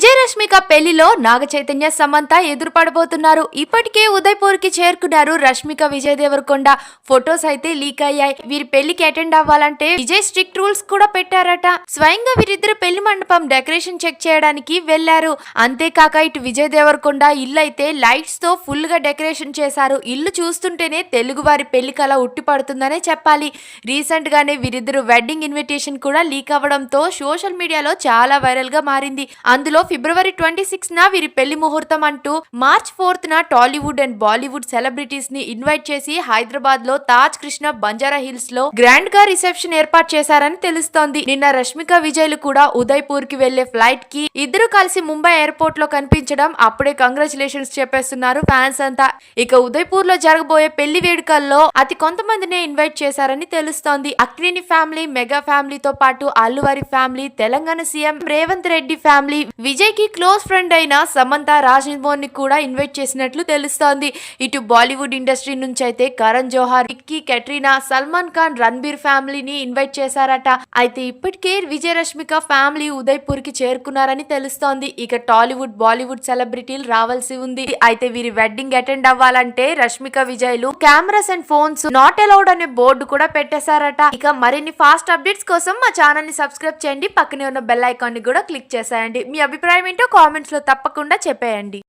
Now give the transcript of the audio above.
విజయరశ్మిక పెళ్లిలో నాగ చైతన్య సమంత ఎదురుపడబోతున్నారు. ఇప్పటికే ఉదయపూర్ కి చేరుకున్నారు రష్మిక విజయ్ దేవరకొండ. ఫొటోస్ అయితే లీక్ అయ్యాయి. వీరి పెళ్లికి అటెండ్ అవ్వాలంటే విజయ్ స్ట్రిక్ట్ రూల్స్ కూడా పెట్టారట. స్వయంగా వీరిద్దరు పెళ్లి మండపం డెకరేషన్ చెక్ చేయడానికి వెళ్లారు. అంతేకాక ఇటు విజయ్ దేవరకొండ ఇల్లు అయితే లైట్స్ తో ఫుల్ గా డెకరేషన్ చేశారు. ఇల్లు చూస్తుంటేనే తెలుగు వారి పెళ్లి కళ ఉట్టి పడుతుందనే చెప్పాలి. రీసెంట్ గానే వీరిద్దరు వెడ్డింగ్ ఇన్విటేషన్ కూడా లీక్ అవ్వడంతో సోషల్ మీడియాలో చాలా వైరల్ గా మారింది. అందులో ఫిబ్రవరి 26న వీరి పెళ్లి ముహూర్తం అంటూ మార్చ్ 4న టాలీవుడ్ అండ్ బాలీవుడ్ సెలబ్రిటీస్ ని ఇన్వైట్ చేసి హైదరాబాద్ లో తాజ్ కృష్ణ బంజారా హిల్స్ లో గ్రాండ్ గా రిసెప్షన్ ఏర్పాటు చేశారని తెలుస్తోంది. నిన్న రష్మిక విజయ్లు కూడా ఉదయ్పూర్ కి వెళ్లే ఫ్లైట్ కి ఇద్దరు కలిసి ముంబై ఎయిర్పోర్ట్ లో కనిపించడం అప్పుడే కంగ్రాచులేషన్స్ చెప్పేస్తున్నారు ఫ్యాన్స్ అంతా. ఇక ఉదయ్పూర్ లో జరగబోయే పెళ్లి వేడుకల్లో అతి కొంతమందినే ఇన్వైట్ చేశారని తెలుస్తోంది. అక్కినేని ఫ్యామిలీ, మెగా ఫ్యామిలీతో పాటు అల్లువారి family, Telangana CM Revanth Reddy family, Vijay కి క్లోజ్ ఫ్రెండ్ అయిన సమంత, రాజ్మోహన్ ని కూడా ఇన్వైట్ చేసినట్లు తెలుస్తోంది. ఇటు బాలీవుడ్ ఇండస్ట్రీ నుంచి అయితే కరణ్ జోహార్, విక్కీ, కెట్రీనా, సల్మాన్ ఖాన్, రణబీర్ ఫ్యామిలీని ఇన్వైట్ చేశారట. అయితే ఇప్పటికే విజయరశ్మిక ఫ్యామిలీ ఉదయ్పూర్ కి చేరుకున్నారని తెలుస్తోంది. ఇక టాలీవుడ్, బాలీవుడ్ సెలబ్రిటీలు రావాల్సి ఉంది. అయితే వీరి వెడ్డింగ్ అటెండ్ అవ్వాలంటే రష్మిక విజయ్లు cameras and phones not allowed అనే బోర్డు కూడా పెట్టేశారట. ఇక మరిన్ని ఫాస్ట్ అప్డేట్స్ కోసం మా ఛానల్ ని సబ్స్క్రైబ్ చేయండి. పక్కనే ఉన్న బెల్ ఐకాన్ ని కూడా క్లిక్ చేసేయండి. మీ అభిప్రాయం ఏంటో కామెంట్స్ లో తప్పకుండా చెప్పేయండి.